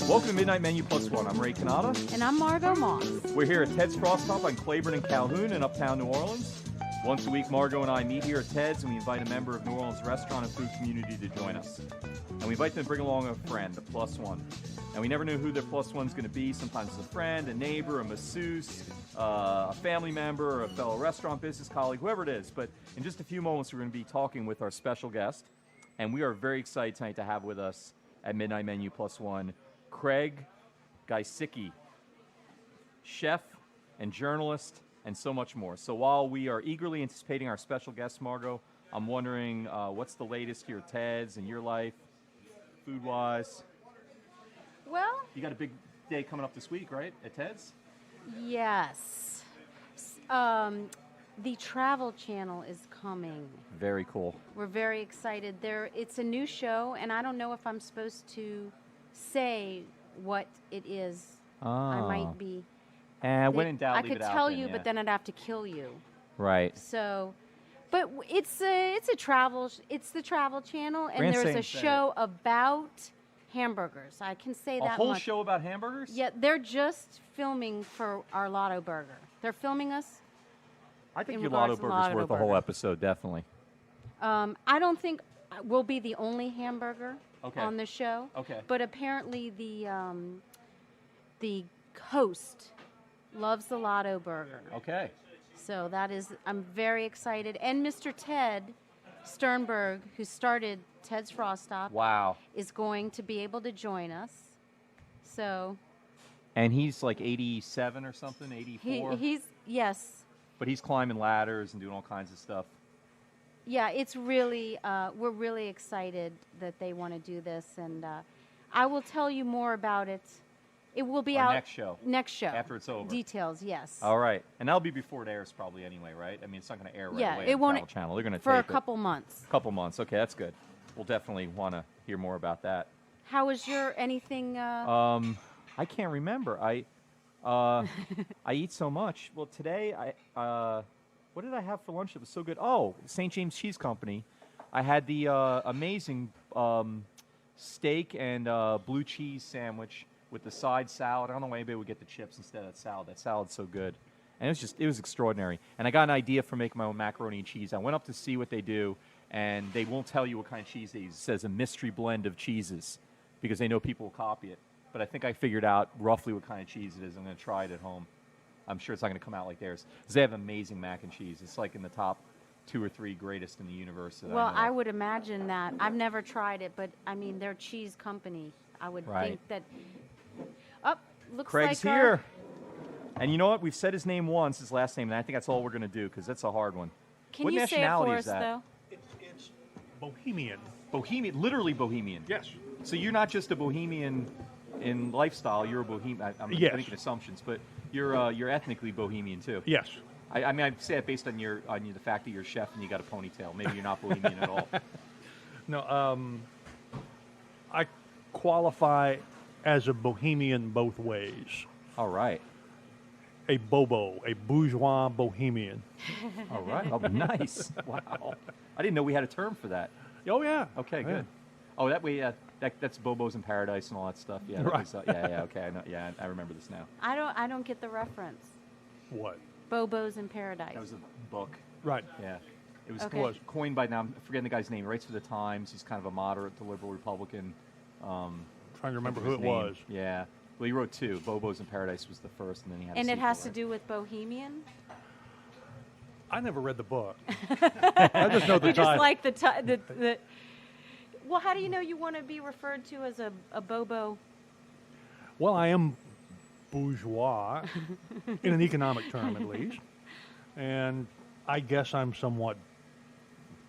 Welcome to Midnight Menu Plus One. I'm Ray Canada. And I'm Margot Moss. We're here at Ted's Frost Stop on Claiborne and Calhoun in Uptown New Orleans. Once a week, Margot and I meet here at Ted's, and we invite a member of New Orleans restaurant and food community to join us. And we invite them to bring along a friend, a plus one. And we never know who their plus one's going to be. Sometimes it's a friend, a neighbor, a masseuse, a family member, a fellow restaurant business colleague, whoever it is. But in just a few moments, we're going to be talking with our special guest. And we are very excited tonight to have with us at Midnight Menu Plus One, Craig Giesecke, chef and journalist, and so much more. So while we are eagerly anticipating our special guest, Margot, I'm wondering what's the latest here at Ted's in your life, food-wise? Well, You got a big day coming up this week, right, at Ted's? yes. The Travel Channel is coming. Very cool. We're very excited. It's a new show, and I don't know if I'm supposed to say what it is. I might be. And when in doubt, I leave could it out tell then, you, yeah. but then I'd have to kill you. Right. So, but it's the Travel Channel, and Grand there's Saint a said show about hamburgers. I can say A that whole much. show about hamburgers? Yeah, they're just filming for our Lotto Burger. They're filming us. I think in your Lotto regards to Burger's Lotto worth a whole Burger. episode, definitely. I don't think we'll be the only hamburger Okay. on the show. Okay. But apparently the host loves the Lotto Burger. Okay. So I'm very excited. And Mr. Ted Sternberg, who started Ted's Frost Stop, Wow. is going to be able to join us. So And he's like 87 or something, 84? yes. But he's climbing ladders and doing all kinds of stuff. Yeah, it's really, we're really excited that they want to do this, and I will tell you more about it. It will be Our out next show. Next show. After it's over. Details, yes. All right. And that'll be before it airs probably anyway, right? I mean, it's not going to air right Yeah, away it on won't- Travel Channel. They're going to For a tape it. couple months. Couple months. Okay, that's good. We'll definitely want to hear more about that. How is anything? I can't remember. I eat so much. Well, today what did I have for lunch that was so good? Oh, St. James Cheese Company. I had the amazing steak and blue cheese sandwich with the side salad. I don't know why anybody would get the chips instead of that salad. That salad's so good. And it was extraordinary. And I got an idea for making my own macaroni and cheese. I went up to see what they do, and they won't tell you what kind of cheese they use. It says a mystery blend of cheeses because they know people will copy it. But I think I figured out roughly what kind of cheese it is. I'm going to try it at home. I'm sure it's not going to come out like theirs. Because they have amazing mac and cheese. It's like in the top 2 or 3 greatest in the universe. Well, I would imagine that. I've never tried it, but I mean, they're a cheese company. I would think that. Oh, looks Craig's like here. And you know what? We've said his name once, his last name, and I think that's all we're going to do because that's a hard one. Can what you say it nationality for is us, that? though? It's Bohemian. Bohemian, literally Bohemian. Yes. So you're not just a Bohemian in lifestyle. You're a Bohemian. I'm Yes. making assumptions, but you're ethnically Bohemian too. Yes. I mean, I'd say it based on the fact that you're a chef and you got a ponytail. Maybe you're not Bohemian at all. No, I qualify as a Bohemian both ways. All right. A bobo, a bourgeois Bohemian. All right. Oh, nice. Wow. I didn't know we had a term for that. Oh, yeah. Okay, Yeah. good. Oh, that way, that's Bobo's in Paradise and all that stuff. Yeah, that Right. was, yeah. Okay, I know. Yeah, I remember this now. I don't get the reference. What? Bobo's in Paradise. That was a book. Right. Yeah. It was Okay. coined by now. I'm forgetting the guy's name. He writes for the Times. He's kind of a moderate to liberal Republican. Trying to remember Can't who think it of his was. name. Yeah. Well, he wrote 2. Bobo's in Paradise was the first, and then he had. And a it has to sequel, do with Bohemian? I never read the book. I just know the You just title. like the. Well, how do you know you want to be referred to as a Bobo? Well, I am bourgeois, in an economic term at least. And I guess I'm somewhat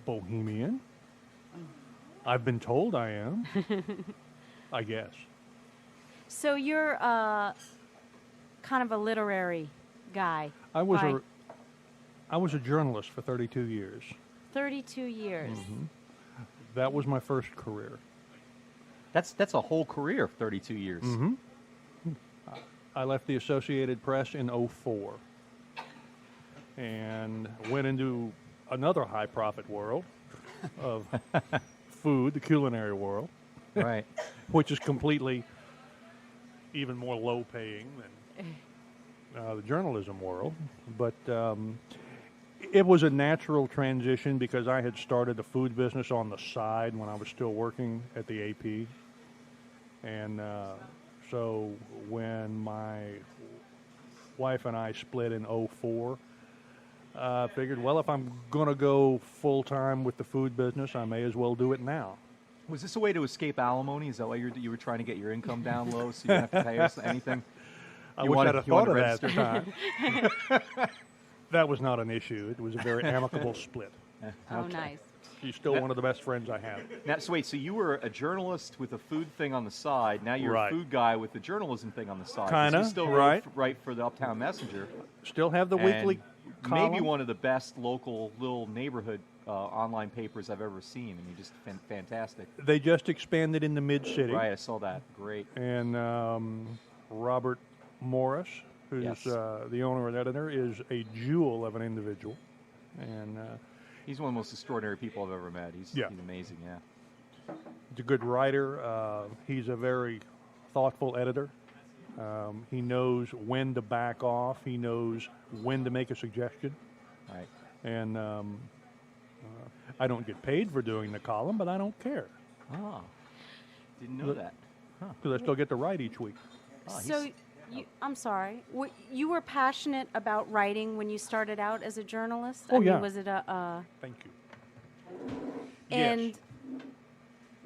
Bohemian. I've been told I am. I guess. So you're kind of a literary guy. I was by a journalist for 32 years. 32 years. Mm-hmm. That was my first career. That's a whole career, 32 years. Mm-hmm. I left the Associated Press in 2004. and went into another high-profit world of food, the culinary world, Right. which is completely even more low-paying than the journalism world. But it was a natural transition because I had started the food business on the side when I was still working at the AP. And so when my wife and I split in '04, I figured, well, if I'm going to go full-time with the food business, I may as well do it now. Was this a way to escape alimony? Is that why you were trying to get your income down low so you didn't have to pay us anything? I You wish wanted- I'd have you wanted thought of to that at the time. That was not an issue. It was a very amicable split. Oh, nice. She's still one of the best friends I have. Now, so wait, so you were a journalist with a food thing on the side. Now you're Right. a food guy with the journalism thing on the side. 'Cause Kinda, you still right. write for the Uptown Messenger. Still have the and weekly column. maybe one of the best local little neighborhood online papers I've ever seen. I mean, just fantastic. They just expanded in the mid-city. Right, I saw that. Great. And Robert Morris, who's Yes. the owner and editor, is a jewel of an individual. And He's one of the most extraordinary people I've ever met. He's amazing, yeah. he's a good writer. He's a very thoughtful editor. He knows when to back off. He knows when to make a suggestion. Right. And I don't get paid for doing the column, but I don't care Ah, didn't know that. because I still get to write each week. Oh, So, I'm sorry. You were passionate about writing when you started out as a journalist? Oh, I mean, yeah. was it a... Thank you. And Yes.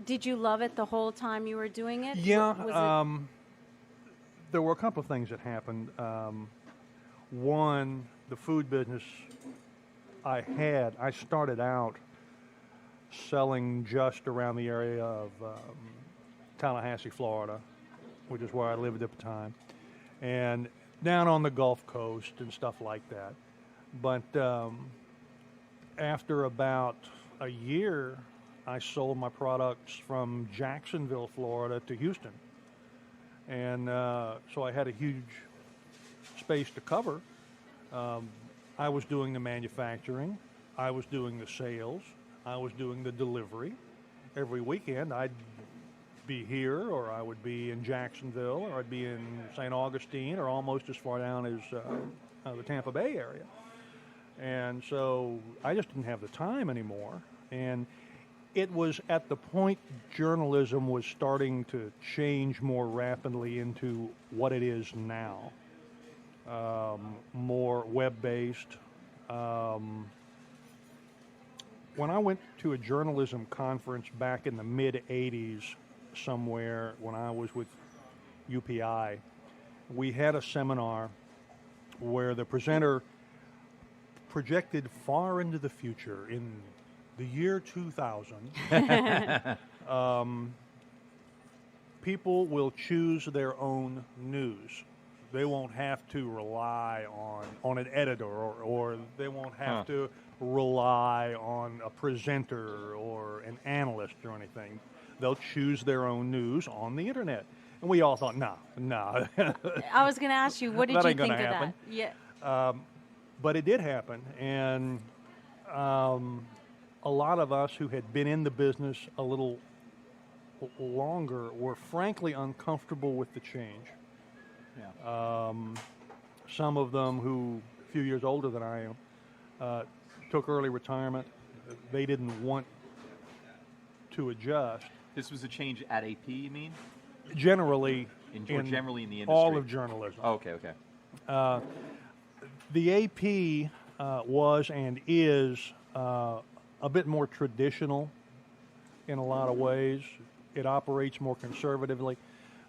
did you love it the whole time you were doing it? Yeah, Was there were a couple of things that happened. One, the food business I started out selling just around the area of Tallahassee, Florida, which is where I lived at the time, and down on the Gulf Coast and stuff like that. But after about a year, I sold my products from Jacksonville, Florida to Houston. And so I had a huge space to cover. I was doing the manufacturing. I was doing the sales. I was doing the delivery. Every weekend I'd be here, or I would be in Jacksonville, or I'd be in St. Augustine, or almost as far down as the Tampa Bay area. And so I just didn't have the time anymore. And it was at the point journalism was starting to change more rapidly into what it is now. More web-based. When I went to a journalism conference back in the mid-'80s somewhere when I was with UPI, we had a seminar where the presenter projected far into the future in the year 2000. People will choose their own news. They won't have to rely on an editor, or they won't have to rely on a presenter or an analyst or anything. They'll choose their own news on the internet. And we all thought, no. I was going to ask you, what did That you ain't think gonna of happen. that? Yeah. But it did happen, and a lot of us who had been in the business a little longer were frankly uncomfortable with the change. Yeah. Some of them who, a few years older than I am, took early retirement. They didn't want to adjust. This was a change at AP, you mean? Generally Generally in the industry? all of journalism. Oh, okay. The AP was and is a bit more traditional in a lot of ways. It operates more conservatively.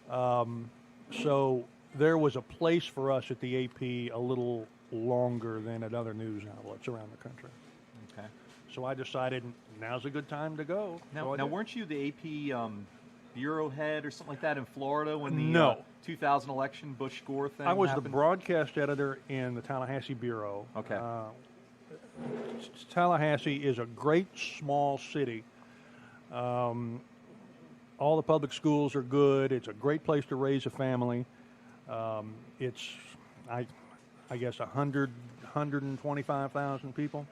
So there was a place for us at the AP a little longer than at other news outlets around the country. Okay. So I decided now's a good time to go. Now, weren't you the AP bureau head or something like that in Florida when the No. 2000 election Bush Gore thing I was happened? the broadcast editor in the Tallahassee bureau. Okay. Tallahassee is a great small city. All the public schools are good. It's a great place to raise a family. It's, I guess, 100 125,000 people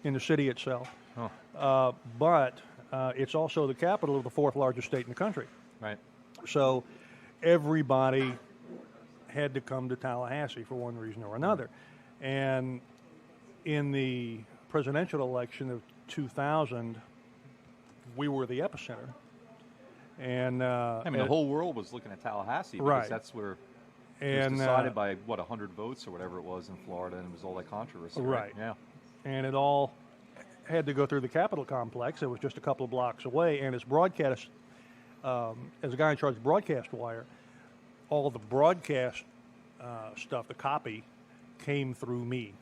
in the city itself. Huh. But it's also the capital of the fourth largest state in the country. Right. So everybody had to come to Tallahassee for one reason or another. And in the presidential election of 2000, we were the epicenter. And I mean, the whole world was looking at Tallahassee because Right. that's where it was and decided by, 100 votes or whatever it was in Florida, and it was all that controversy. Right. Yeah. and it all had to go through the Capitol complex. It was just a couple of blocks away, and as broadcast, as a guy in charge of broadcast wire, all the broadcast stuff, the copy, came through me.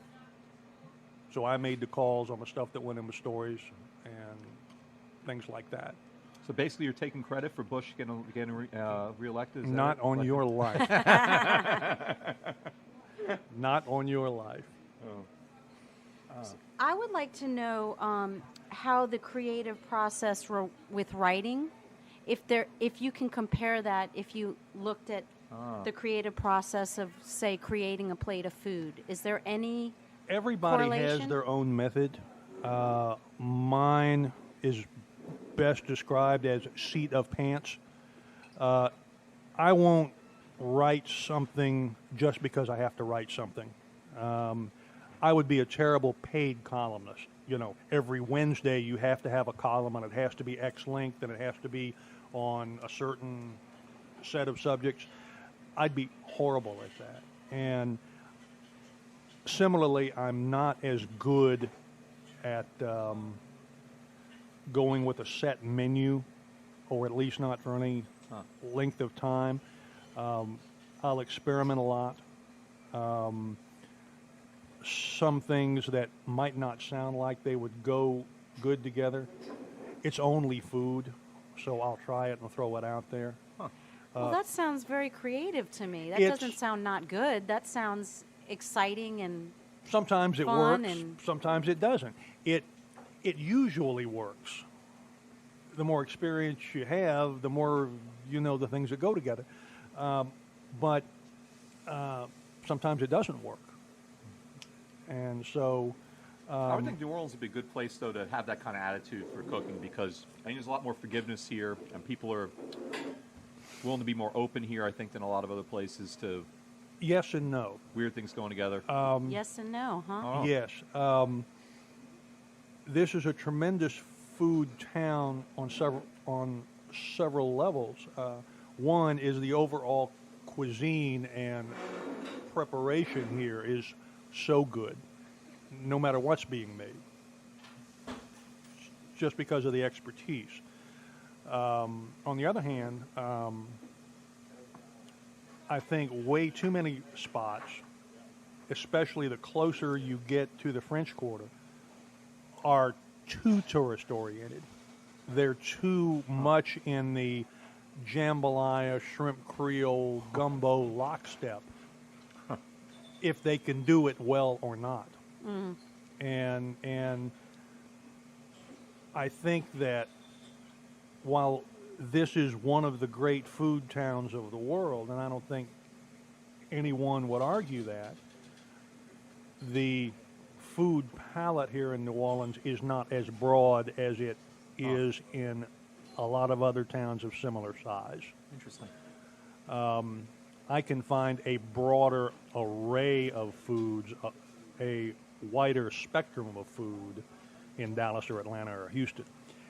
So I made the calls on the stuff that went in the stories and things like that. So basically, you're taking credit for Bush getting reelected? Is that Not it? on your life. Not on your life. I would like to know how the creative process with writing, if you can compare that, if you looked at the creative process of, say, creating a plate of food. Is there any Everybody has correlation? their own method. Mine is best described as seat of pants. I won't write something just because I have to write something. I would be a terrible paid columnist. You know, every Wednesday you have to have a column, and it has to be X length, and it has to be on a certain set of subjects. I'd be horrible at that. And similarly, I'm not as good at going with a set menu, or at least not for any length of time. I'll experiment a lot. Some things that might not sound like they would go good together. It's only food, so I'll try it and throw it out there. Well, that sounds very creative to me. That It's- doesn't sound not good. That sounds exciting and Sometimes it Fun works, and- sometimes it doesn't. It usually works. The more experience you have, the more you know the things that go together. But sometimes it doesn't work. And so I would think New Orleans would be a good place, though, to have that kind of attitude for cooking, because I think there's a lot more forgiveness here, and people are willing to be more open here, I think, than a lot of other places to yes and no. weird things going together. yes and no, huh? Oh. Yes. This is a tremendous food town on several levels. One is the overall cuisine and preparation here is so good, no matter what's being made, just because of the expertise. On the other hand, I think way too many spots, especially the closer you get to the French Quarter, are too tourist oriented. They're too much in the jambalaya, shrimp creole, gumbo lockstep, if they can do it well or not. And I think that while this is one of the great food towns of the world, and I don't think anyone would argue that, the food palette here in New Orleans is not as broad as it is in a lot of other towns of similar size. Interesting. I can find a broader array of foods, a wider spectrum of food in Dallas or Atlanta or Houston.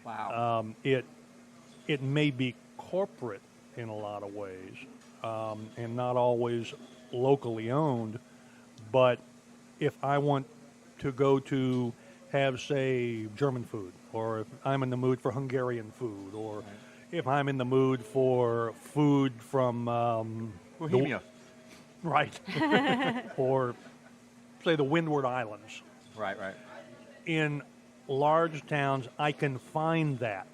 Wow. It may be corporate in a lot of ways, and not always locally owned, but if I want to go to have, say, German food, or if I'm in the mood for Hungarian food, or if I'm in the mood for food from Bohemia. right, or say the Windward Islands. Right. In large towns, I can find that.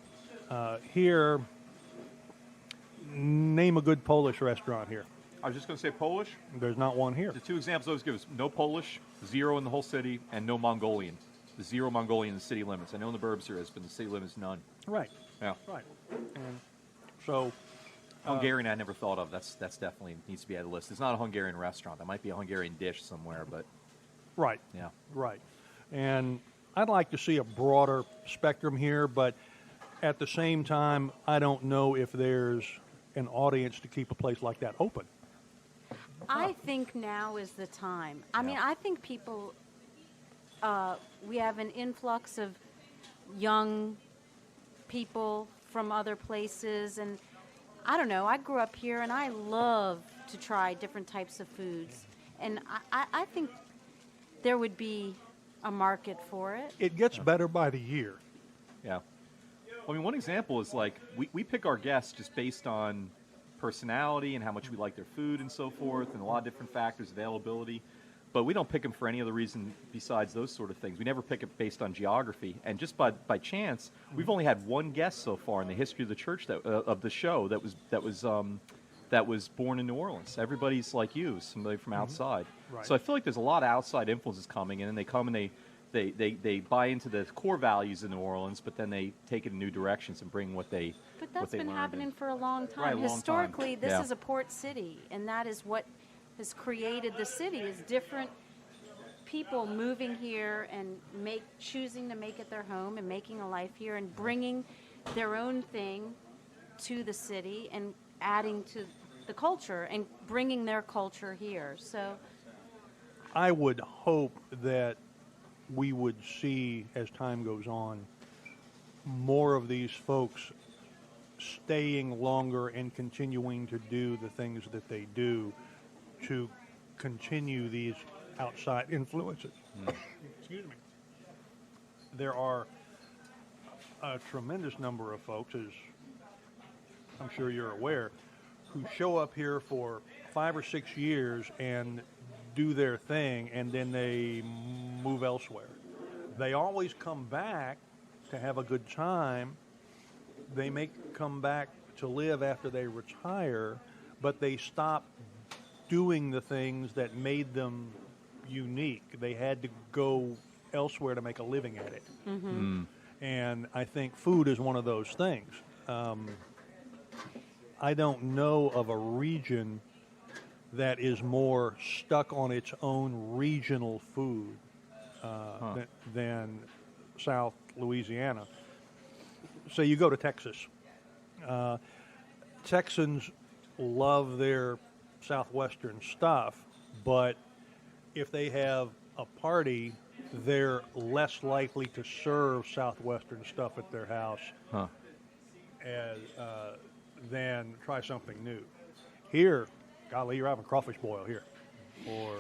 Here, name a good Polish restaurant here. I was just going to say Polish. There's not one here. The two examples I always give is no Polish, 0 in the whole city, and no Mongolian. The 0 Mongolian in the city limits. I know in the burbs there is, but in the city limits, none. Right, Yeah. right. And so, Hungarian I never thought of. That's definitely needs to be on the list. It's not a Hungarian restaurant. That might be a Hungarian dish somewhere, but Right. Yeah. Right. And I'd like to see a broader spectrum here, but at the same time, I don't know if there's an audience to keep a place like that open. I think now is the time. I mean, I think people, we have an influx of young people from other places, and I don't know, I grew up here and I love to try different types of foods, and I think there would be a market for it. It gets better by the year. Yeah. I mean, one example is like we pick our guests just based on personality and how much we like their food and so forth, and a lot of different factors, availability. But we don't pick them for any other reason besides those sort of things. We never pick it based on geography. And just by chance, we've only had one guest so far in the history of the church of the show that was born in New Orleans. Everybody's like you, somebody from outside. Right. So I feel like there's a lot of outside influences coming in, and they come and they buy into the core values of New Orleans, but then they take it in new directions and bring what they But that's what they been learned happening in. for a long time. Right, a long time. Historically, this Yeah. is a port city, and that is what has created the city, is different people moving here and choosing to make it their home and making a life here and bringing their own thing to the city and adding to the culture and bringing their culture here. So I would hope that we would see, as time goes on, more of these folks staying longer and continuing to do the things that they do to continue these outside influences. Excuse me. There are a tremendous number of folks, as I'm sure you're aware, who show up here for 5 or 6 years and do their thing, and then they move elsewhere. They always come back to have a good time. They may come back to live after they retire, but they stop doing the things that made them unique. They had to go elsewhere to make a living at it. And I think food is one of those things. I don't know of a region that is more stuck on its own regional food than South Louisiana. So you go to Texas. Texans love their Southwestern stuff, but if they have a party, they're less likely to serve Southwestern stuff at their house than try something new. Here, golly, you're having crawfish boil here. Or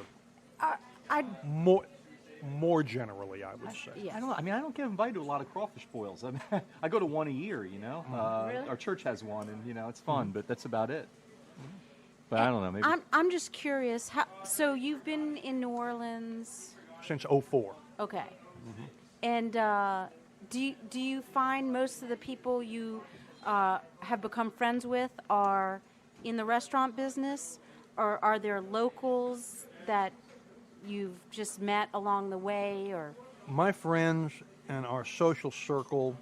more generally, I would say. yes. I don't know. I mean, I don't get invited to a lot of crawfish boils. I mean, I go to one a year, you know. Really? Our church has one, and, you know, it's fun, but that's about it. But I don't know. Maybe I'm just curious. So you've been in New Orleans? Since '04. Okay. And do you find most of the people you have become friends with are in the restaurant business, or are there locals that you've just met along the way? Or My friends and our social circle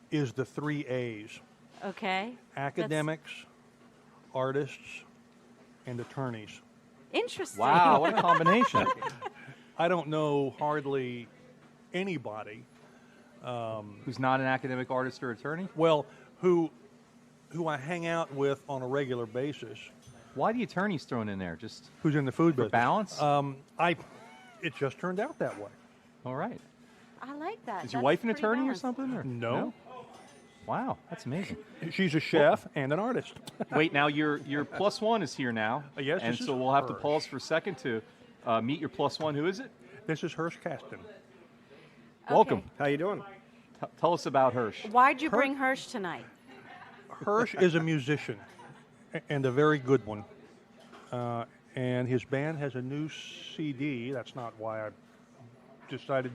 is the 3 A's. okay, Academics, artists, and attorneys. interesting. wow, what a combination! I don't know hardly anybody, Who's not an academic artist or attorney? well, who I hang out with on a regular basis, Why the attorneys thrown in there? Just who's in the food for business. balance? It just turned out that way. All right. I like that. Is your That's wife an pretty attorney or balanced. something? Or? No. Wow, that's amazing. She's a chef and an artist. Wait, now your plus one is here now. Yes, and this so is we'll have to Hirsch. pause for a second to meet your plus one. Who is it? This is Hirsch Kasten. Welcome. Okay. How you doing? Tell us about Hirsch. Why'd you bring Hirsch tonight? Hirsch is a musician, and a very good one. And his band has a new CD. That's not why I decided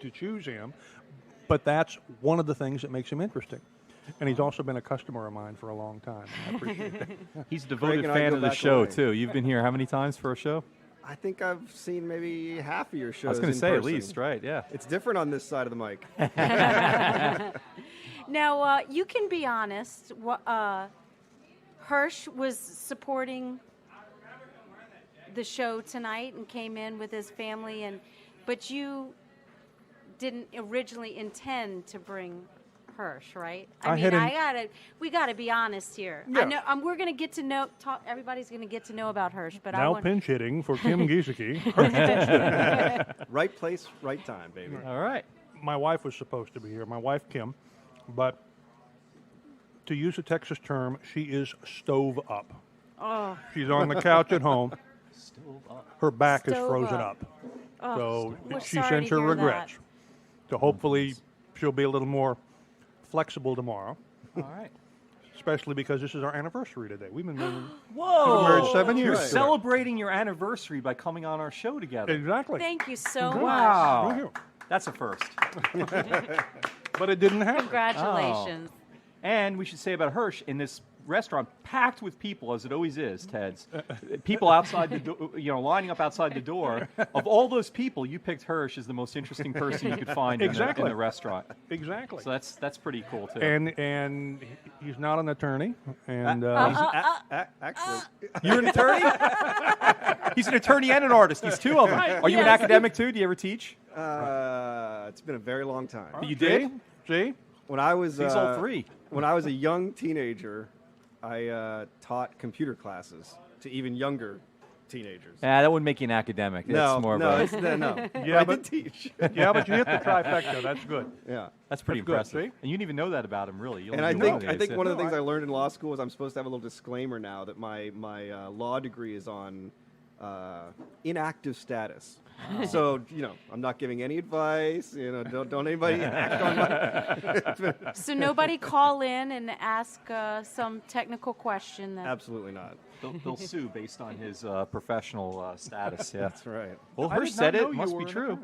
to choose him, but that's one of the things that makes him interesting. And he's also been a customer of mine for a long time. I appreciate that. He's a devoted and I fan go of the back show, away. too. You've been here how many times for a show? I think I've seen maybe half of your shows. I was going to in say at person. least, right? Yeah. It's different on this side of the mic. Now, you can be honest. Hirsch was supporting the show tonight and came in with his family, but you didn't originally intend to bring Hirsch, right? We gotta be honest here. Yeah. I know we're gonna get to know. Everybody's gonna get to know about Hirsch, but Now pinch hitting for Kim Giesecke. Right place, right time, baby. All right. My wife was supposed to be here, my wife Kim, but to use a Texas term, she is stove up. Oh, She's on the couch at home. Stove up. Her back is Stove frozen up. up. So we're she sorry sends to her hear regrets. So hopefully she'll be a little more flexible tomorrow, All right. especially because this is our anniversary today. We've been married, Whoa! married 7 You're years. today. celebrating your anniversary by coming on our show together. Exactly. Thank you so much. Wow. Thank you. That's a first. But it didn't happen. Congratulations. And we should say about Hirsch, in this restaurant packed with people, as it always is, Ted's, people outside the door, lining up outside the door. Of all those people, you picked Hirsch as the most interesting person you could find in Exactly. the restaurant. Exactly. So that's pretty cool, too. And he's not an attorney. And Actually, You're an attorney? He's an attorney and an artist. He's two of them. Are you an Yes. academic, too? Do you ever teach? it's been a very long time. You did? See? When I was He's all three. When I was a young teenager, I taught computer classes to even younger teenagers. That wouldn't make you an academic. That's more no, of a... it's, no. Yeah, I but- did teach. Yeah, but you hit the trifecta. That's good. Yeah. That's pretty That's good, impressive. see? And you didn't even know that about him, really. You And only I knew think one I think one of the No, things I learned in law school is I'm supposed to have a little disclaimer now that my law degree is on inactive status. So I'm not giving any advice. Don't anybody act on my. So nobody call in and ask some technical question. Absolutely not. They'll sue based on his professional status. Yeah. That's right. Well, I Hirsch did said not it. know you Must were be an true.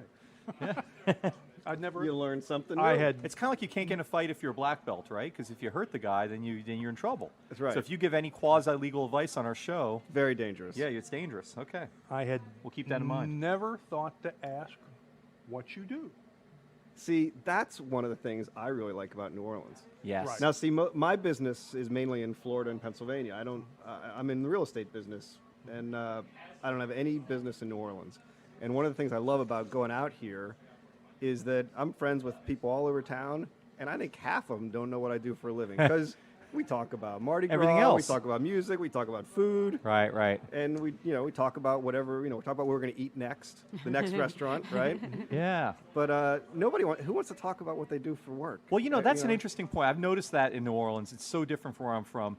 attorney. I'd never. You learn something new. I had. It's kind of like you can't get in a fight if you're a black belt, right? Because if you hurt the guy, then you're in trouble. That's right. So if you give any quasi-legal advice on our show, Very dangerous. yeah, it's dangerous. Okay. I had. We'll keep that in mind. Never thought to ask what you do. See, that's one of the things I really like about New Orleans. Yes. Right. Now, see, my business is mainly in Florida and Pennsylvania. I'm in the real estate business, and I don't have any business in New Orleans. And one of the things I love about going out here is that I'm friends with people all over town, and I think half of them don't know what I do for a living because we talk about Mardi Gras, Everything else. we talk about music, we talk about food, Right, right. and we talk about whatever, we talk about where we're going to eat next, the next restaurant, right? Yeah. But who wants to talk about what they do for work? Well, that's an interesting point. I've noticed that in New Orleans. It's so different from where I'm from.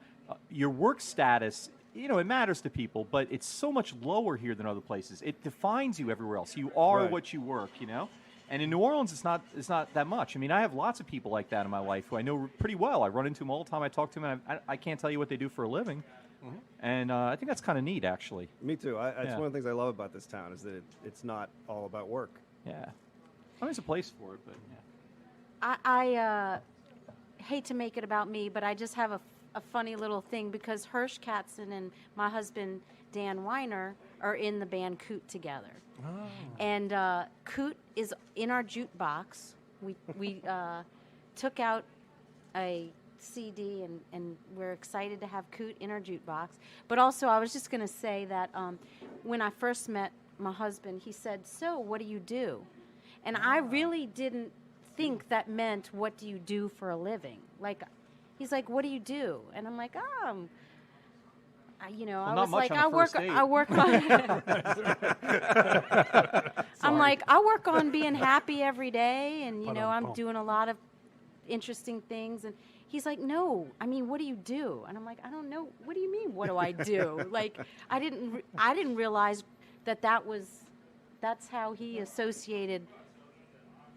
Your work status, it matters to people, but it's so much lower here than other places. It defines you everywhere else. You are Right. what you work, And in New Orleans, it's not that much. I mean, I have lots of people like that in my life who I know pretty well. I run into them all the time. I talk to them, and I can't tell you what they do for a living. Mm-hmm. And I think that's kind of neat, actually. Me too. It's Yeah. one of the things I love about this town is that it's not all about work. Yeah. I mean, there's a place for it, but yeah. I hate to make it about me, but I just have a funny little thing because Hirsch Katzen and my husband Dan Weiner are in the band Coot together. Oh. And Coot is in our jukebox. We took out a CD, and we're excited to have Coot in our jukebox. But also, I was just going to say that when I first met my husband, he said, "So, what do you do?" And I really didn't think that meant, "What do you do for a living?" Like, he's like, "What do you do?" And I'm like, I not was much like, on a first date. I work on. I'm like, I work on being happy every day, and I'm doing a lot of interesting things. And he's like, "No, I mean, what do you do?" And I'm like, "I don't know. What do you mean? What do I do?" Like, I didn't realize that's how he associated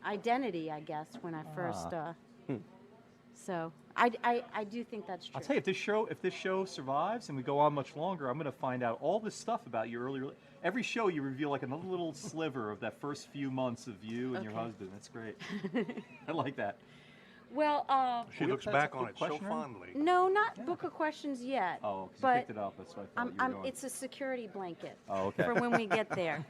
identity, I guess, when I first. So I do think that's true. I'll tell you, if this show survives and we go on much longer, I'm going to find out all this stuff about you earlier. Every show you reveal like another little sliver of that first few months of you and your husband. That's great. I like that. Well, She looks that's back a on quick it so question, right? fondly. no, not book of questions yet. Oh, because you but picked it up. That's what I thought you were doing. it's a security blanket Oh, okay. for when we get there.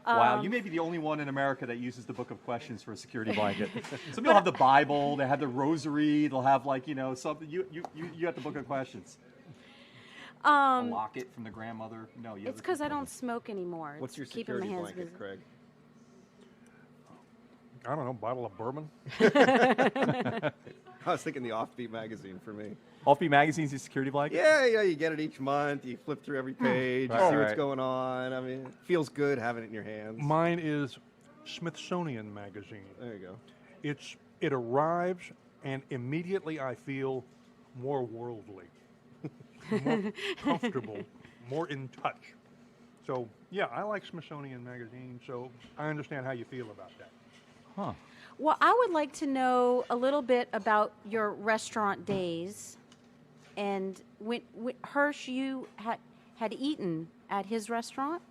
Wow, you may be the only one in America that uses the Book of Questions for a security blanket. Some people have the Bible, they have the Rosary, they'll have something. You got the Book of Questions. A locket from the grandmother? No, you. It's because I don't smoke anymore. What's your It's keeping my security hands blanket, busy. Craig? I don't know, bottle of bourbon. I was thinking the Offbeat magazine for me. Offbeat Magazine's your security blanket? Yeah, you get it each month. You flip through every page, you Right, see what's right. going on. I mean, it feels good having it in your hands. Mine is Smithsonian Magazine. There you go. It arrives, and immediately I feel more worldly, more comfortable, more in touch. So, yeah, I like Smithsonian Magazine, so I understand how you feel about that. Huh. Well, I would like to know a little bit about your restaurant days. And when Hirsch, you had eaten at his restaurant?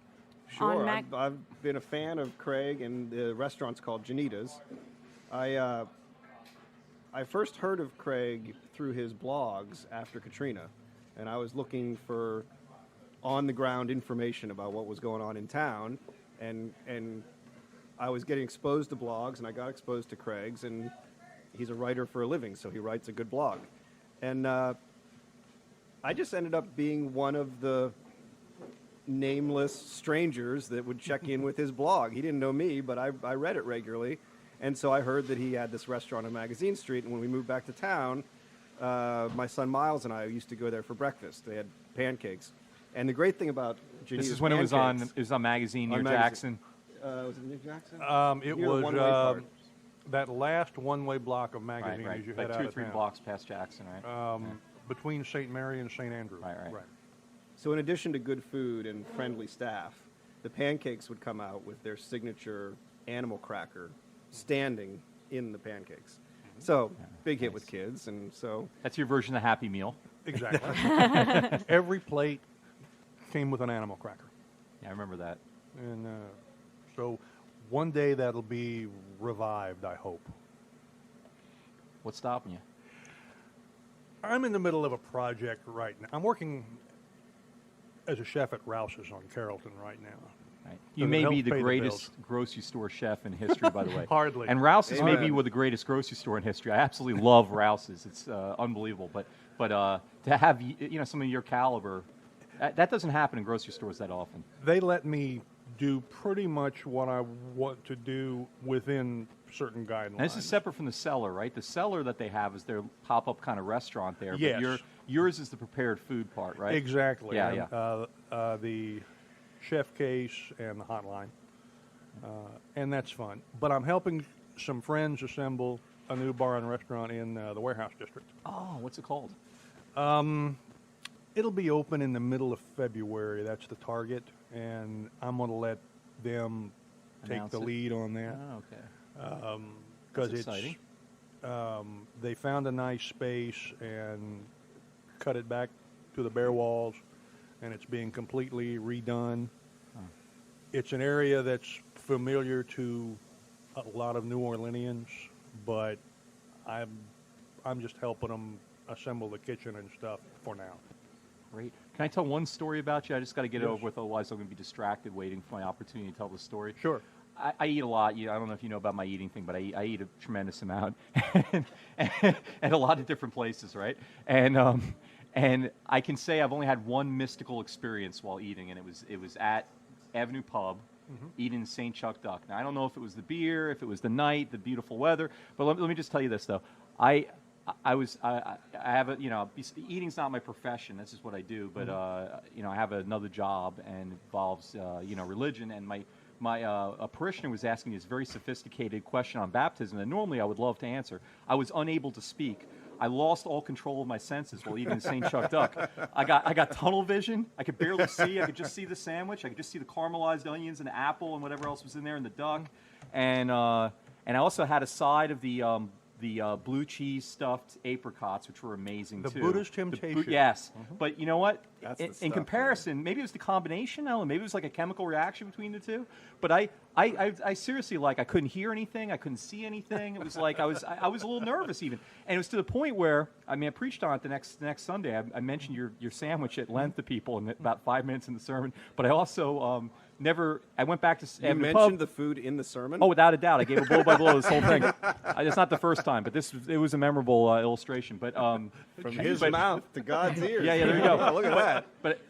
Sure, I've been a fan of Craig, and the restaurant's called Janita's. I first heard of Craig through his blogs after Katrina, and I was looking for on-the-ground information about what was going on in town, and I was getting exposed to blogs, and I got exposed to Craig's, and he's a writer for a living, so he writes a good blog. And I just ended up being one of the nameless strangers that would check in with his blog. He didn't know me, but I read it regularly. And so I heard that he had this restaurant on Magazine Street, and when we moved back to town, my son Miles and I used to go there for breakfast. They had pancakes. And the great thing about Janita's This is when it was on Magazine near Jackson. Was it New Jackson? It Near the was one-way part. that last one-way block of Magazine Right. as you Like head 2 out or of 3 town. blocks past Jackson, right? Between St. Mary and St. Andrew. Right. So in addition to good food and friendly staff, the pancakes would come out with their signature animal cracker standing in the pancakes. So big hit with kids, and so That's your version of Happy Meal. Exactly. Every plate came with an animal cracker. Yeah, I remember that. And so one day that'll be revived, I hope. What's stopping you? I'm in the middle of a project right now. I'm working as a chef at Rouse's on Carrollton right now. Right. You Does it may help be the pay the greatest grocery store chef in history, by the way. Hardly. And Rouse's may Amen. be the greatest grocery store in history. I absolutely love Rouse's. It's unbelievable. But to have some of your caliber, that doesn't happen in grocery stores that often. They let me do pretty much what I want to do within certain guidelines. And this is separate from the cellar, right? The cellar that they have is their pop-up kind of restaurant there. Yes. But yours is the prepared food part, right? Exactly. Yeah, And, the chef case and the hotline. And that's fun. But I'm helping some friends assemble a new bar and restaurant in the Warehouse District. Oh, what's it called? It'll be open in the middle of February. That's the target. And I'm going to let them take Announce the it? lead on that. Oh, okay. Because That's it's exciting. They found a nice space and cut it back to the bare walls, and it's being completely redone. It's an area that's familiar to a lot of New Orleanians, but I'm just helping them assemble the kitchen and stuff for now. Great. Can I tell one story about you? I just got to get it Yes. over with, otherwise I'm going to be distracted waiting for my opportunity to tell the story. Sure. I eat a lot. I don't know if you know about my eating thing, but I eat a tremendous amount, and a lot of different places, right? And I can say I've only had one mystical experience while eating, and it was at Avenue Pub, eating St. Chuck Duck. Now I don't know if it was the beer, if it was the night, the beautiful weather, but let me just tell you this though. I have a, eating's not my profession. This is what I do, but I have another job and it involves religion, and a parishioner was asking me this very sophisticated question on baptism that normally I would love to answer. I was unable to speak. I lost all control of my senses while eating St. Chuck Duck. I got tunnel vision. I could barely see. I could just see the sandwich. I could just see the caramelized onions and the apple and whatever else was in there, and the duck. And I also had a side of the blue cheese stuffed apricots, which were amazing The too. Buddha's Temptation. Yes, but you know what? That's the In stuff, comparison, maybe it was the combination. I don't know, maybe it was like a chemical reaction between the two. But I seriously, like, I couldn't hear anything. I couldn't see anything. It was like I was a little nervous even, and it was to the point where I preached on it the next Sunday. I mentioned your sandwich at length to people in about 5 minutes in the sermon, but I also never. I went back to You Avenue mentioned Pub. the food in the sermon. Oh, without a doubt, I gave a blow by blow this whole thing. It's not the first time, but it was a memorable illustration. But From his mouth to God's ears. Yeah, there you go. Look at that. But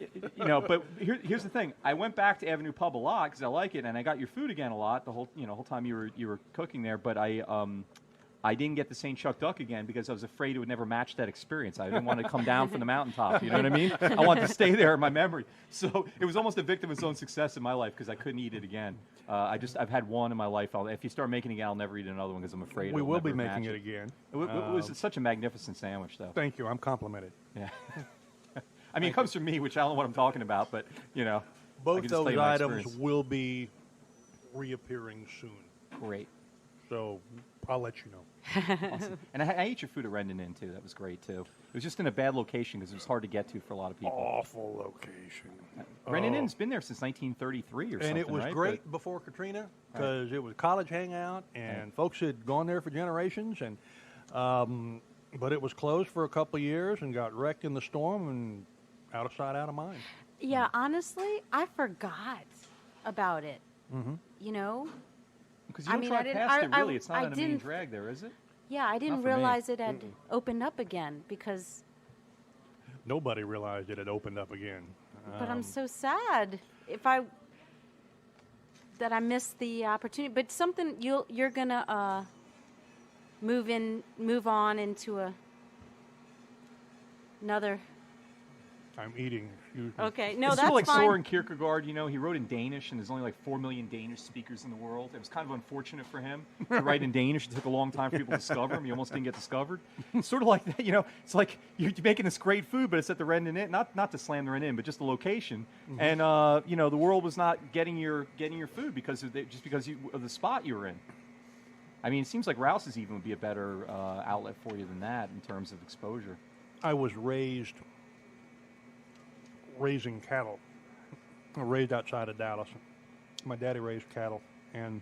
here's the thing. I went back to Avenue Pub a lot because I like it, and I got your food again a lot the whole time you were cooking there. But I didn't get the St. Chuck duck again because I was afraid it would never match that experience. I didn't want to come down from the mountaintop. You know what I mean? I wanted to stay there in my memory. So it was almost a victim of its own success in my life because I couldn't eat it again. I've had one in my life. If you start making it again, I'll never eat another one because I'm afraid We it'll will be never making match it again. It was such a magnificent sandwich, though. Thank you. I'm complimented. Yeah. I mean, it comes from me, which I don't know what I'm talking about, but I Both can just tell those you my items experience. will be reappearing soon. Great. So I'll let you know. Awesome. And I ate your food at Rendon Inn, too. That was great, too. It was just in a bad location because it was hard to get to for a lot of people. Awful location. Rendon Inn's been there since 1933 or something, And it was right? great before Katrina because it was college hangout and folks had gone there for generations. And but it was closed for a couple of years and got wrecked in the storm and out of sight, out of mind. Yeah, honestly, I forgot about it. Mm-hmm. Because you I don't mean, drive I didn't- past I- it, really. I- It's not I on a main didn't- drag there, is it? Yeah, I didn't for me. realize it had opened up again because. Nobody realized it had opened up again. But I'm so sad that I missed the opportunity. But something you're gonna move on into another. I'm eating. Excuse me. Okay, no, it's that's sort of like fine. Soren Kierkegaard, he wrote in Danish, and there's only like 4 million Danish speakers in the world. It was kind of unfortunate for him to write in Danish. It took a long time for people to discover him. He almost didn't get discovered. It's sort of like that, It's like you're making this great food, but it's at the Rendon Inn. Not to slam the Rendon Inn, but just the location. And the world was not getting your food because of the spot you were in. I mean, it seems like Rouse's even would be a better outlet for you than that in terms of exposure. I was raising cattle. Raised outside of Dallas. My daddy raised cattle, and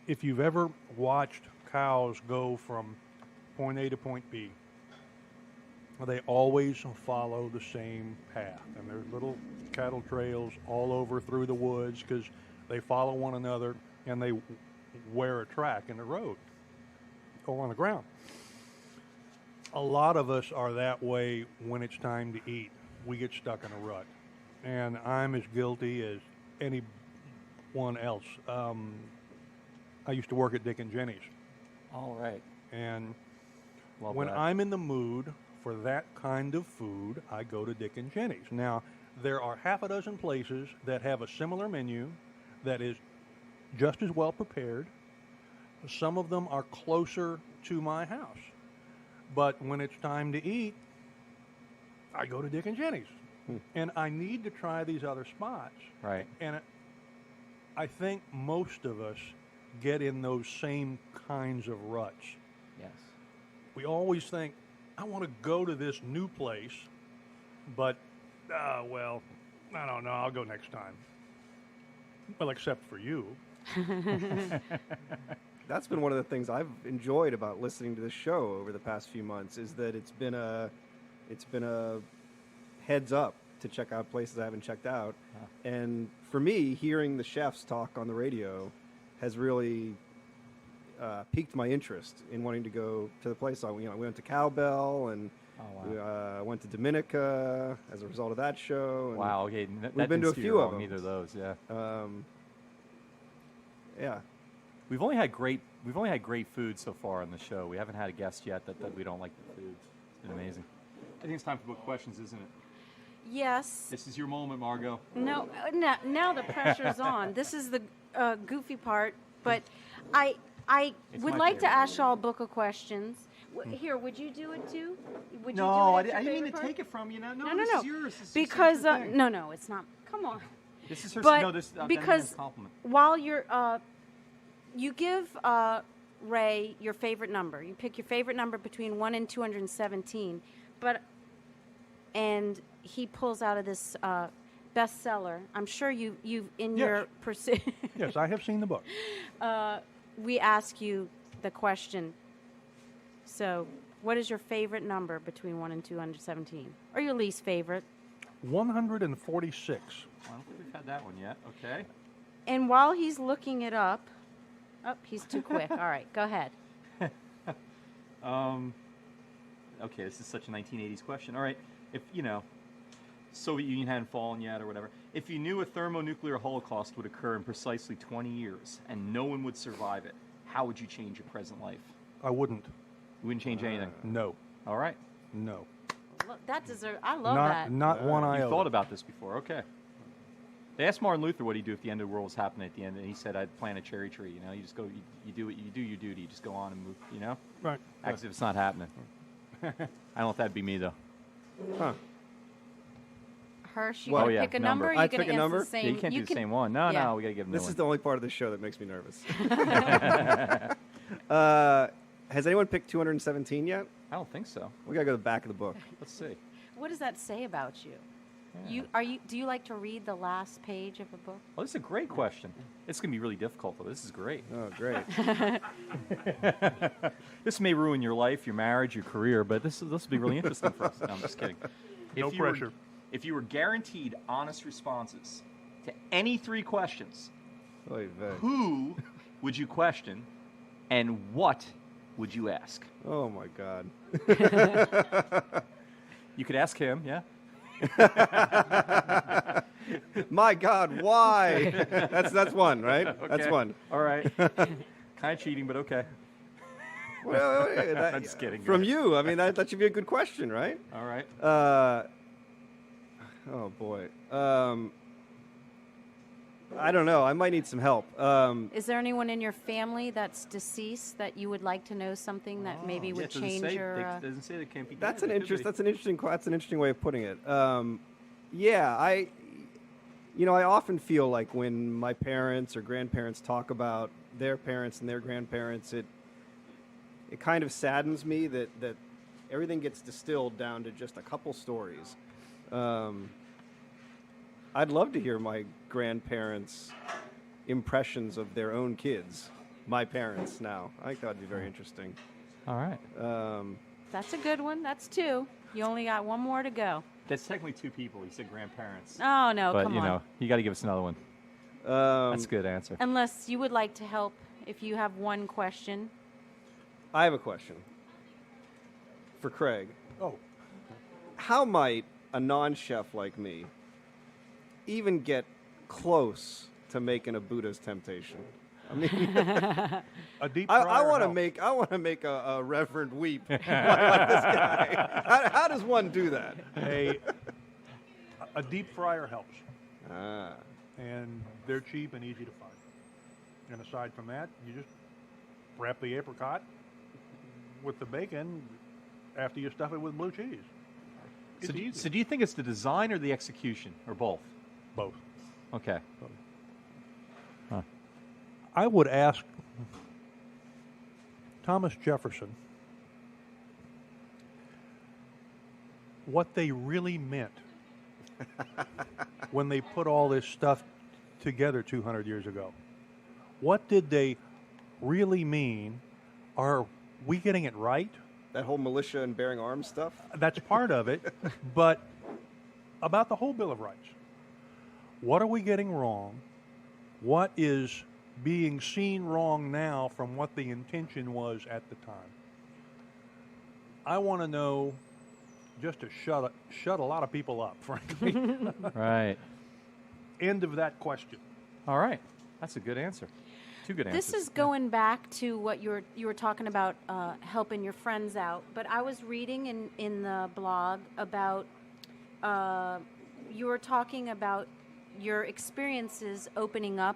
if you've ever watched cows go from point A to point B, they always follow the same path, and there's little cattle trails all over through the woods because they follow one another and they wear a track in the road or on the ground. A lot of us are that way when it's time to eat. We get stuck in a rut. And I'm as guilty as anyone else. I used to work at Dick and Jenny's. All right. And Love when that. I'm in the mood for that kind of food, I go to Dick and Jenny's. Now, there are half a dozen places that have a similar menu that is just as well prepared. Some of them are closer to my house. But when it's time to eat, I go to Dick and Jenny's. And I need to try these other spots. Right. And I think most of us get in those same kinds of ruts. Yes. We always think, I want to go to this new place, but, well, I don't know, I'll go next time. Well, except for you. That's been one of the things I've enjoyed about listening to this show over the past few months is that it's been a heads up to check out places I haven't checked out. And for me, hearing the chefs talk on the radio has really piqued my interest in wanting to go to the place. We went to Cowbell and we went to Dominica as a result of that show. And Wow. Okay. we've been to a few of them. Neither of those. Yeah. Yeah. We've only had great food so far on the show. We haven't had a guest yet that we don't like the food. It's been amazing. I think it's time for book questions, isn't it? Yes. This is your moment, Margot. No. Now the pressure's on. This is the goofy part, but I It's would my like to favorite. ask y'all a book of questions. Here, would you do it too? Would you No, do it I at your didn't mean to favorite take part? it from you. No, No, this no. is yours. This is Because your thing. no, it's not. Come on. This is her. But no, this because a compliment. while you're you give Ray your favorite number. You pick your favorite number between 1 and 217, and he pulls out of this bestseller. I'm sure you've in Yes. your pursuit. Yes, I have seen the book. We ask you the question. So, what is your favorite number between 1 and 217, or your least favorite? 146. I don't think we've had that one yet. Okay. And while he's looking it up, he's too quick. All right, go ahead. Okay, this is such a 1980s question. All right, if Soviet Union hadn't fallen yet or whatever, if you knew a thermonuclear holocaust would occur in precisely 20 years and no one would survive it, how would you change your present life? I wouldn't. You wouldn't change anything. No. All right. No. Look, that deserves. I love that. Not one You iota. thought about this before. Okay. They asked Martin Luther what he'd do if the end of the world was happening at the end, and he said, "I'd plant a cherry tree." You just go, you do what you do your duty. You just go on and move. Right. Act as if it's not happening. I don't know if that'd be me though. Huh. Hirsch, you Well, gonna yeah, pick a number. number? Or I you gonna pick a answer number? the same? Yeah, you can't do the same one. No, Yeah. no, we gotta give them. This is the only part of the show that makes me nervous. Has anyone picked 217 yet? I don't think so. We gotta go to the back of the book. Let's see. What does that say about you? Yeah. Do you like to read the last page of a book? Oh, this is a great question. It's gonna be really difficult though. This is great. Oh, great. This may ruin your life, your marriage, your career, but this will be really interesting for us. No, I'm just kidding. No pressure. If you were guaranteed honest responses to any 3 questions, Oy vey. who would you question, and what would you ask? Oh my God. You could ask him, yeah. My God, why? That's one, right? That's Okay. one. All right. Kind of cheating, but okay. Well, I'm just kidding. From you, I mean, that should be a good question, right? All right. Oh boy. I don't know. I might need some help. Is there anyone in your family that's deceased that you would like to know something that maybe would change your? It doesn't say they can't be. That's dead. an They could interest. be. That's an interesting way of putting it. Yeah, I often feel like when my parents or grandparents talk about their parents and their grandparents, it kind of saddens me that everything gets distilled down to just a couple stories. I'd love to hear my grandparents' impressions of their own kids, my parents now. I think that would be very interesting. All right. That's a good one. That's 2. You only got one more to go. That's technically 2 people. He said grandparents. Oh no, But come on. you got to give us another one. That's a good answer. Unless you would like to help, if you have one question. I have a question for Craig. Oh. How might a non-chef like me even get close to making a Buddha's temptation? I mean, A deep I fryer want to helps. make a reverend weep like this guy. How does one do that? A deep fryer helps, Ah, and they're cheap and easy to find. And aside from that, you just wrap the apricot with the bacon after you stuff it with blue cheese. It's easy. So do you think it's the design or the execution, or both? Both. Okay. Huh. I would ask Thomas Jefferson what they really meant when they put all this stuff together 200 years ago. What did they really mean? Are we getting it right? that whole militia and bearing arms stuff. That's part of it, but about the whole Bill of Rights. What are we getting wrong? What is being seen wrong now from what the intention was at the time? I want to know, just to shut a lot of people up, frankly. Right. End of that question. All right. That's a good answer. Two good answers. This is going back to what you were talking about, helping your friends out. But I was reading in the blog about you were talking about your experiences opening up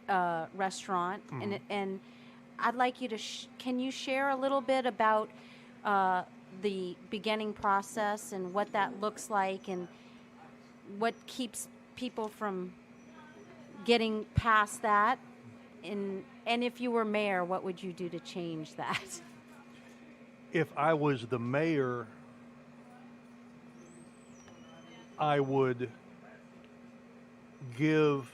a restaurant, and I'd like you to can you share a little bit about the beginning process and what that looks like and what keeps people from getting past that, and if you were mayor, what would you do to change that? If I was the mayor, I would give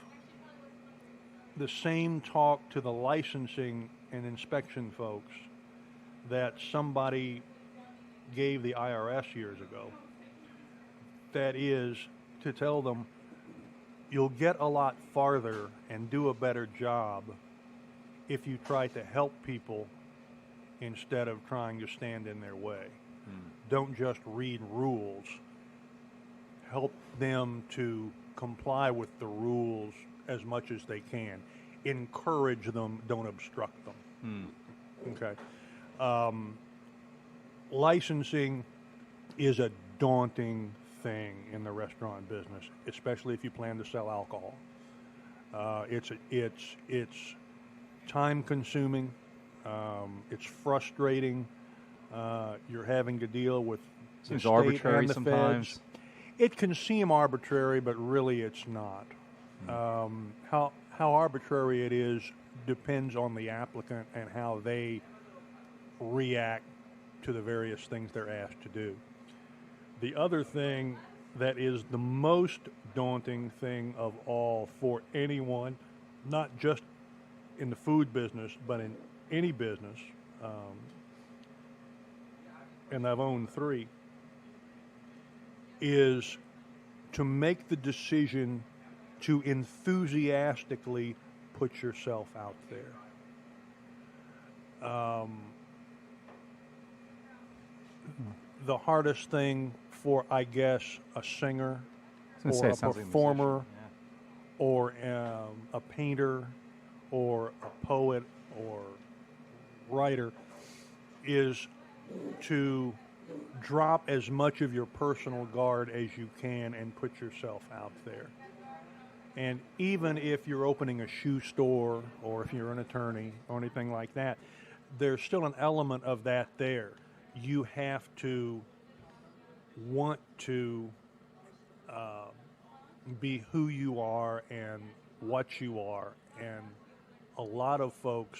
the same talk to the licensing and inspection folks that somebody gave the IRS years ago. That is, to tell them you'll get a lot farther and do a better job if you try to help people instead of trying to stand in their way. Don't just read rules. Help them to comply with the rules as much as they can. Encourage them, don't obstruct them. Okay. Licensing is a daunting thing in the restaurant business, especially if you plan to sell alcohol. It's time consuming. It's frustrating. You're having to deal with the Seems state arbitrary and the sometimes. feds. It can seem arbitrary, but really it's not. How arbitrary it is depends on the applicant and how they react to the various things they're asked to do. The other thing that is the most daunting thing of all for anyone, not just in the food business, but in any business, and I've owned 3, is to make the decision to enthusiastically put yourself out there. The hardest thing for, I guess, a singer or a performer or a painter or a poet or writer is to drop as much of your personal guard as you can and put yourself out there. And even if you're opening a shoe store or if you're an attorney or anything like that, there's still an element of that there. You have to want to be who you are and what you are. And a lot of folks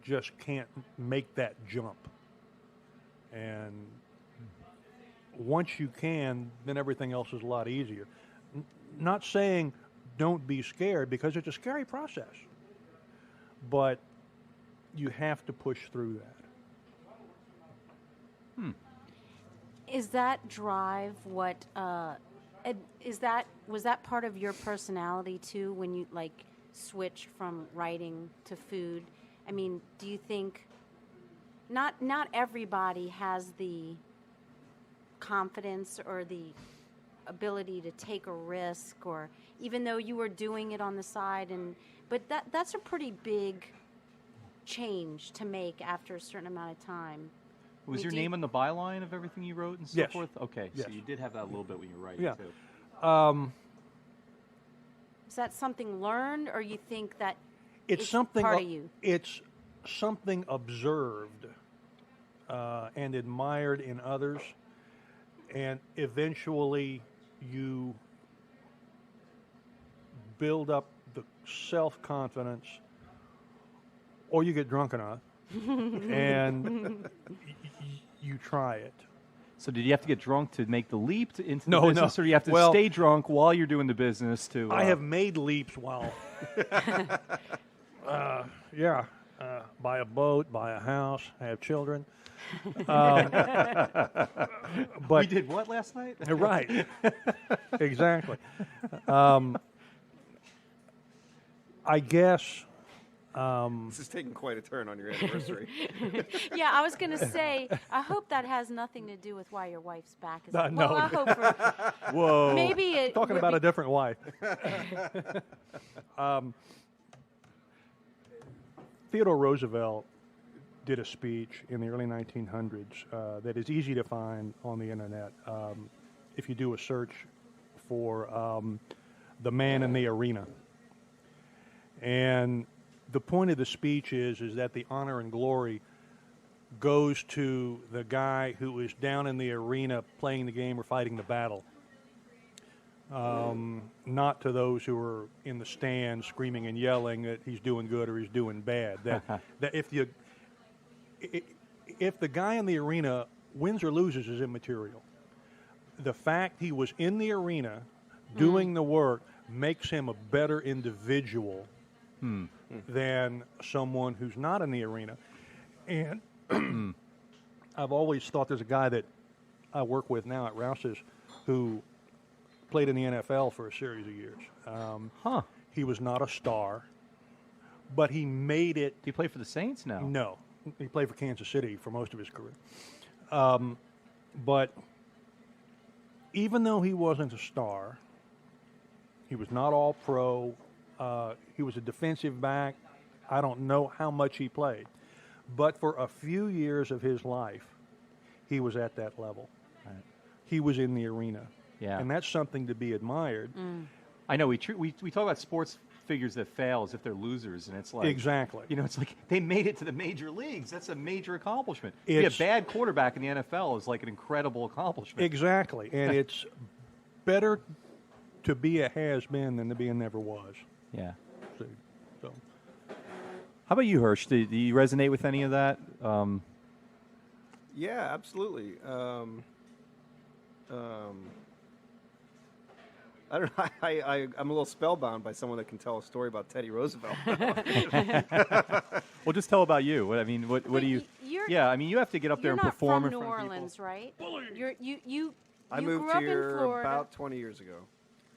just can't make that jump. And once you can, then everything else is a lot easier. Not saying don't be scared, because it's a scary process. But you have to push through that. Is that drive what was that part of your personality too when you switched from writing to food? I mean, do you think not everybody has the confidence or the ability to take a risk, or even though you were doing it on the side, but that's a pretty big change to make after a certain amount of time. Was your name on the byline of everything you wrote and so Yes. forth? Okay, Yes. so you did have that a little bit when you were writing Yeah. too. Is that something learned, or you think that It's something part of you? It's something observed and admired in others, and eventually you build up the self-confidence, or you get drunk enough, and you try it. So did you have to get drunk to make the leap into No, the business, no. or do you have to Well, stay drunk while you're doing the business to... I have made leaps while, buy a boat, buy a house, have children. But we did what last night? Right. Exactly. I guess... This is taking quite a turn on your anniversary. Yeah, I was going to say, I hope that has nothing to do with why your wife's back is. No. Well, I hope for, Whoa. maybe it Talking would about be- a different wife. Theodore Roosevelt did a speech in the early 1900s that is easy to find on the internet. If you do a search for the man in the arena. And the point of the speech is that the honor and glory goes to the guy who is down in the arena playing the game or fighting the battle, not to those who are in the stands screaming and yelling that he's doing good or he's doing bad. That if the guy in the arena wins or loses is immaterial. The fact he was in the arena doing the work makes him a better individual than someone who's not in the arena. And I've always thought there's a guy that I work with now at Rouse's who played in the NFL for a series of years. Huh. He was not a star, but he made it. Do you play for the Saints now? No, he played for Kansas City for most of his career. But even though he wasn't a star, he was not all pro. He was a defensive back. I don't know how much he played. But for a few years of his life, he was at that level. Right. He was in the arena. Yeah. And that's something to be admired. I know we talk about sports figures that fail as if they're losers, and it's like Exactly. You know, it's like they made it to the major leagues. That's a major accomplishment. To be a It's- bad quarterback in the NFL is like an incredible accomplishment. Exactly. And it's better to be a has-been than to be a never was. Yeah. See, so. How about you, Hirsch? Do you resonate with any of that? Yeah, absolutely. I don't know. I'm a little spellbound by someone that can tell a story about Teddy Roosevelt. Well, just tell about you. What do you? Yeah, I mean, you have to get up there and perform in You're front not of from New people. Orleans, right? You I grew moved up here in Florida. about 20 years ago,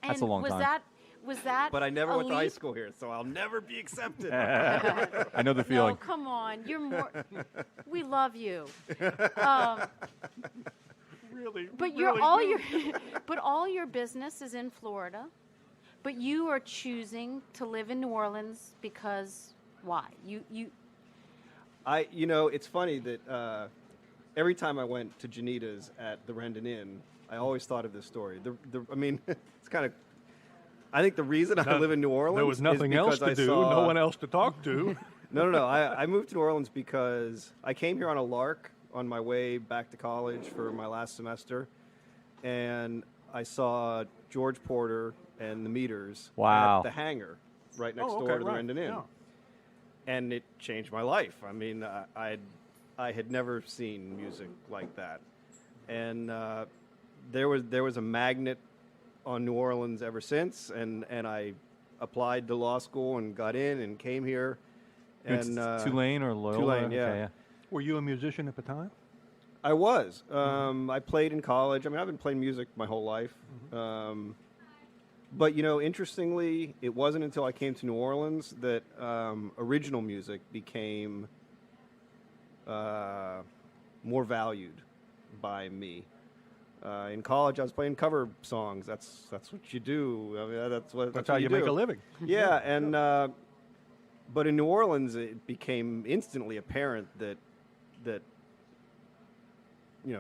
That's a long time. Was that? but I never went to high elite? school here, so I'll never be accepted. I know the No, feeling. come on. You're more. We love you. Really? But but all your business is in Florida. But you are choosing to live in New Orleans because why? You It's funny that every time I went to Janita's at the Rendon Inn, I always thought of this story. I mean, it's kind of. I think the reason I live in New Orleans There was nothing is else because to do, no one else to talk to. No. I moved to New Orleans because I came here on a lark on my way back to college for my last semester, and I saw George Porter and the Meters Wow. at the hangar right next Oh, door okay, to the right, Rendon Inn. yeah. And it changed my life. I mean, I had never seen music like that, and there was a magnet on New Orleans ever since, and I applied to law school and got in and came here. And Tulane or Loyola? Tulane, yeah. Okay, Were you a musician at the time? I was. I played in college. I mean, I've been playing music my whole life. But, interestingly, it wasn't until I came to New Orleans that original music became more valued by me. In college, I was playing cover songs. That's what you do. I mean, that's That's what how you make do. a living. Yeah, and but in New Orleans, it became instantly apparent that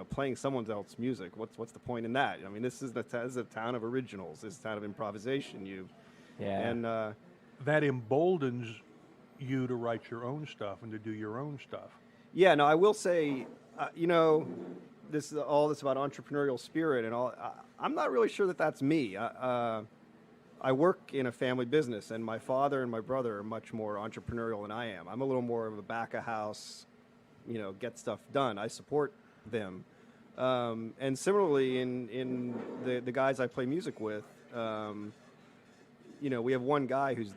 playing someone else's music. What's the point in that? I mean, this is a town of originals. This is a town of improvisation. And That emboldens you to write your own stuff and to do your own stuff. yeah, no, I will say, this is all this about entrepreneurial spirit and all. I'm not really sure that that's me. I work in a family business, and my father and my brother are much more entrepreneurial than I am. I'm a little more of a back of house, get stuff done. I support them, and similarly in the guys I play music with. We have one guy who's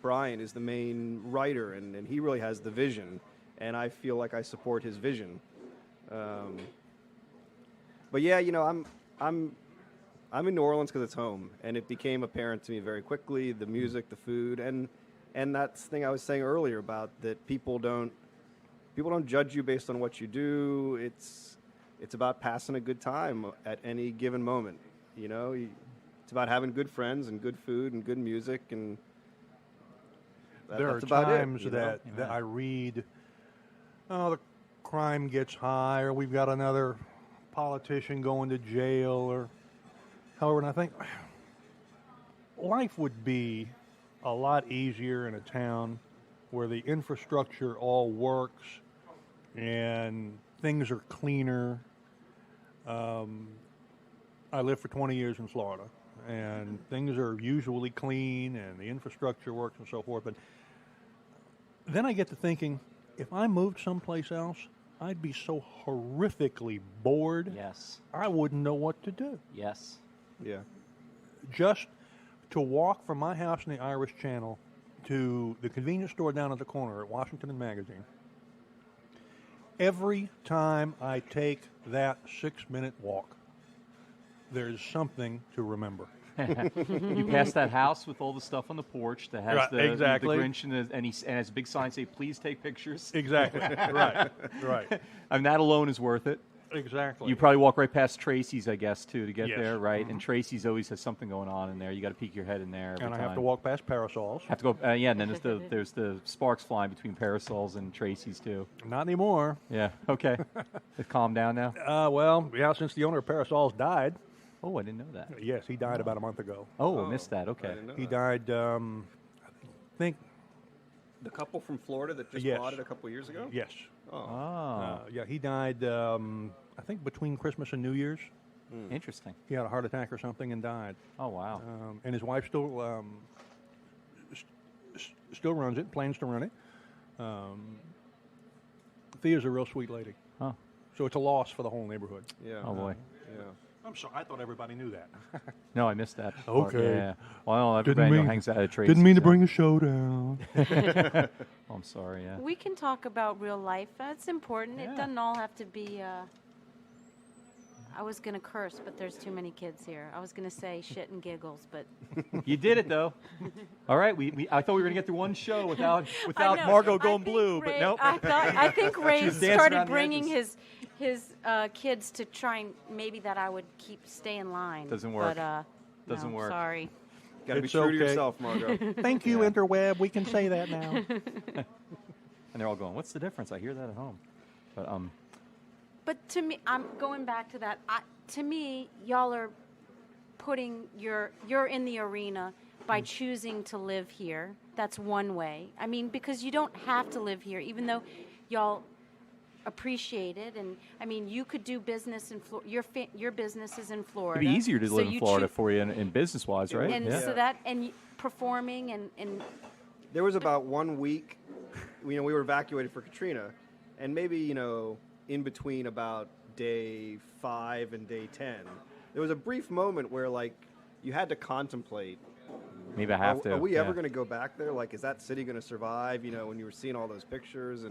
Brian is the main writer, and he really has the vision, and I feel like I support his vision. But yeah, I'm in New Orleans because it's home, and it became apparent to me very quickly, the music, the food, and that thing I was saying earlier about that people don't judge you based on what you do. It's about passing a good time at any given moment. It's about having good friends and good food and good music, and There are that's about times it. that I read, the crime gets high, or we've got another politician going to jail, or however, and I think life would be a lot easier in a town where the infrastructure all works and things are cleaner. I lived for 20 years in Florida, and things are usually clean and the infrastructure works and so forth. But then I get to thinking, if I moved someplace else, I'd be so horrifically bored. Yes. I wouldn't know what to do. Yes. Yeah. Just to walk from my house in the Irish Channel to the convenience store down at the corner at Washington and Magazine, every time I take that 6-minute walk, there's something to remember. You pass that house with all the stuff on the porch that has Right, the exactly. Grinch and has a big sign say, "Please take pictures." Exactly. Right. I mean, that alone is worth it. Exactly. You probably walk right past Tracy's, I guess, too, to get Yes. there, right? And Tracy's always has something going on in there. You got to peek your head in there every and I time. have to walk past parasols. Have to go, yeah. And then there's the sparks flying between parasols and Tracy's too. Not anymore. Yeah. Okay. It's calmed down now. Well, yeah, since the owner of Parasols died. Oh, I didn't know that. Yes, he died about a month ago. Oh, I missed that. I Okay. didn't know He that. died, I think, The couple from Florida that just Yes. bought it a couple years ago? yes. Oh. Oh, Yeah, he died, I think, between Christmas and New Year's. interesting. He had a heart attack or something and died. Oh, wow. And his wife still still runs it, plans to run it. Thea's a real sweet lady. Huh. So it's a loss for the whole neighborhood. Yeah. Oh, boy. Yeah. I'm sorry, I thought everybody knew that. No, I missed that. part. Okay. Yeah. Well, everybody mean- hangs out at Tracy's. Didn't mean to so- bring the show down. Oh, I'm sorry. Yeah. We can talk about real life. It's important. Yeah. It doesn't all have to be. I was going to curse, but there's too many kids here. I was going to say shit and giggles, but You did it though. All right. I thought we were gonna get through one show without I know. Margot I going think blue, but Ray- nope. I think Ray was dancing started around the bringing edges. his kids to try and maybe that I would stay in line. Doesn't work. But, Doesn't no, work. Sorry. Got to be It's true to okay. yourself, Margot. Thank you, interweb. We can say that now. And they're all going, "What's the difference?" I hear that at home. But But to me, I'm going back to that. To me, y'all are putting you're in the arena by choosing to live here. That's one way. I mean, because you don't have to live here, even though y'all appreciate it. And I mean, you could do business in your business is in Florida. it'd be easier to so live in you Florida choo- for you in business wise, right? And yeah. so that performing and There was about 1 week, we were evacuated for Katrina, and maybe, in between about day 5 and day 10, there was a brief moment where, like, you had to contemplate, Maybe I have to. are we yeah. ever going to go back there? Like, is that city going to survive, when you were seeing all those pictures?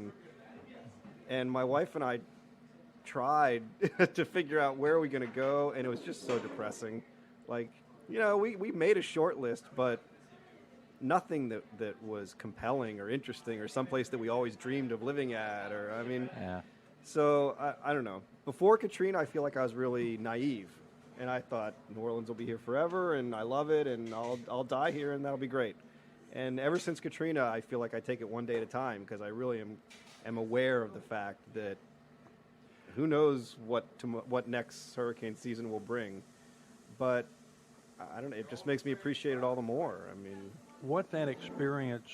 And my wife and I tried to figure out where are we going to go, and it was just so depressing. Like, we made a short list, but nothing that was compelling or interesting or someplace that we always dreamed of living at. Yeah. So I don't know. Before Katrina, I feel like I was really naive, and I thought New Orleans will be here forever, and I love it, and I'll die here, and that'll be great. And ever since Katrina, I feel like I take it one day at a time because I really am aware of the fact that who knows what next hurricane season will bring. But I don't know. It just makes me appreciate it all the more. I mean, What that experience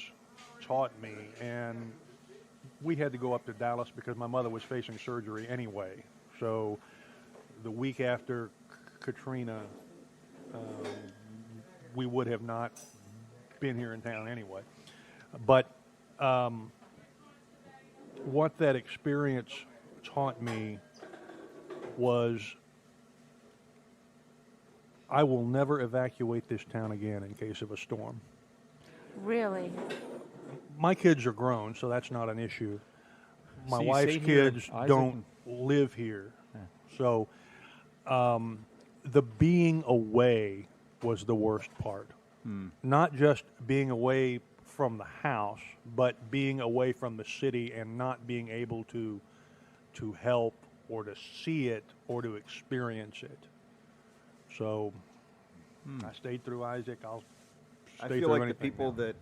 taught me, and we had to go up to Dallas because my mother was facing surgery anyway. So the week after Katrina, we would have not been here in town anyway. But what that experience taught me was I will never evacuate this town again in case of a storm. really. My kids are grown, so that's not an issue. My So you wife's stayed here, kids Isaac, don't live here. So the being away was the worst part. Not just being away from the house, but being away from the city and not being able to help or to see it or to experience it. So I stayed through Isaac. I'll stay I through feel like the anything people now. that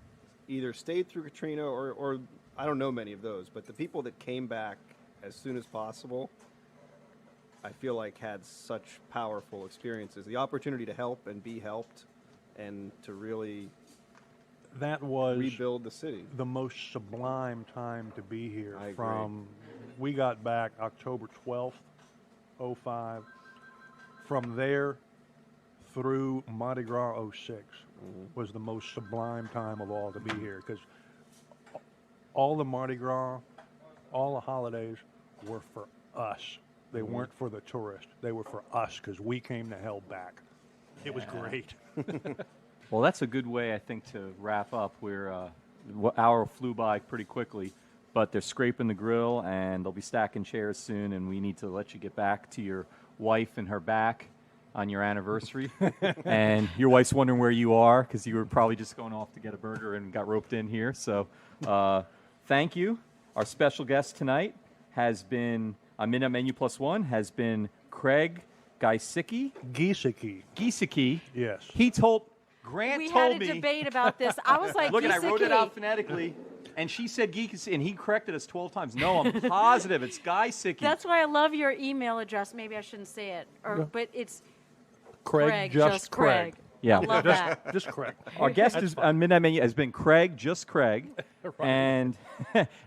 either stayed through Katrina or I don't know many of those, but the people that came back as soon as possible, I feel like had such powerful experiences. The opportunity to help and be helped and to really That was rebuild the city. the most sublime time to be here. I agree. We got back October 12th, 05. From there through Mardi Gras 06 was the most sublime time of all to be here because all the Mardi Gras, all the holidays were for us. They weren't for the tourist. They were for us because we came the hell back. It was great. Well, that's a good way, I think, to wrap up. Hour flew by pretty quickly, but they're scraping the grill and they'll be stacking chairs soon, and we need to let you get back to your wife and her back on your anniversary, and your wife's wondering where you are because you were probably just going off to get a burger and got roped in here. So thank you. Our special guest tonight has been, on Midnight Menu Plus One, has been Craig Giesecke. Giesecke. Yes. Grant we told had me. a debate about this. I was like, Look, and I wrote it Giesecke. out phonetically, and she said Giesecke, and he corrected us 12 times. No, I'm positive it's Giesecke. That's why I love your email address. Maybe I shouldn't say it, but it's Craig, just Craig. Yeah. I love that. Just Craig. Our guest on Midnight Menu has been Craig, and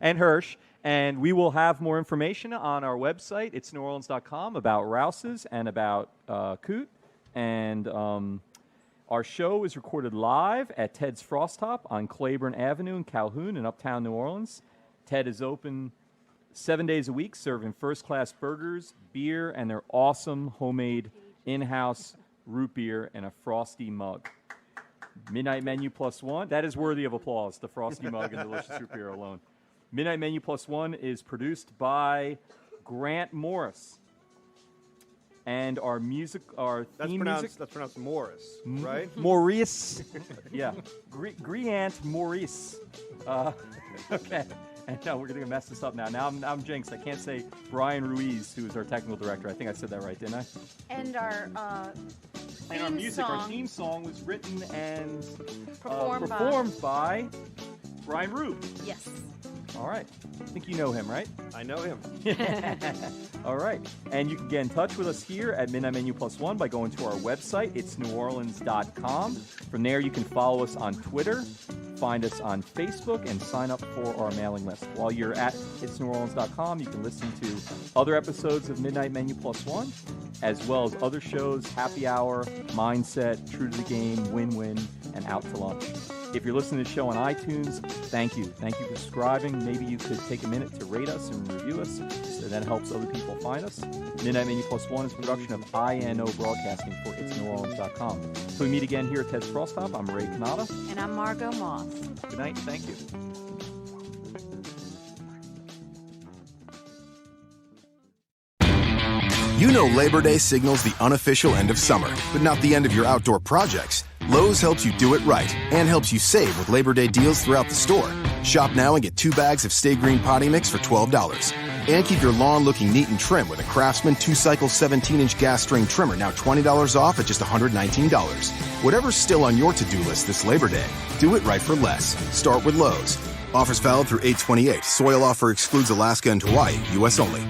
and Hirsch. And we will have more information on our website, itsneworleans.com, about Rouse's and about Coot. And our show is recorded live at Ted's Frost Top on Claiborne Avenue in Calhoun in Uptown New Orleans. Ted is open 7 days a week, serving first-class burgers, beer, and their awesome homemade in-house root beer in a frosty mug. Midnight Menu Plus One. That is worthy of applause, the frosty mug and delicious root beer alone. Midnight Menu Plus One is produced by Grant Morris. And our theme music... That's pronounced Morris, right? Maurice. Yeah. Grant Maurice. Okay. And now we're going to mess this up now. Now I'm jinxed. I can't say Brian Ruiz, who is our technical director. I think I said that right, didn't I? And our Our theme song was written and performed by Brian Rube. Yes. All right. I think you know him, right? I know him. All right. And you can get in touch with us here at Midnight Menu Plus One by going to our website, itsneworleans.com. From there, you can follow us on Twitter, find us on Facebook, and sign up for our mailing list. While you're at itsneworleans.com, you can listen to other episodes of Midnight Menu Plus One, as well as other shows, Happy Hour, Mindset, True to the Game, Win-Win, and Out to Lunch. If you're listening to the show on iTunes, thank you. Thank you for subscribing. Maybe you could take a minute to rate us and review us, so that helps other people find us. Midnight Menu Plus One is a production of INO Broadcasting for itsneworleans.com. Until we meet again here at Ted's Frost Top, I'm Ray Canada. And I'm Margot Moss. Good night. Thank you. You know Labor Day signals the unofficial end of summer, but not the end of your outdoor projects. Lowe's helps you do it right and helps you save with Labor Day deals throughout the store. Shop now and get 2 bags of Stay Green Potty Mix for $12. And keep your lawn looking neat and trim with a Craftsman 2-cycle 17-inch gas string trimmer, now $20 off at just $119. Whatever's still on your to-do list this Labor Day, do it right for less. Start with Lowe's. Offers valid through 8/28. Soil offer excludes Alaska and Hawaii, U.S. only.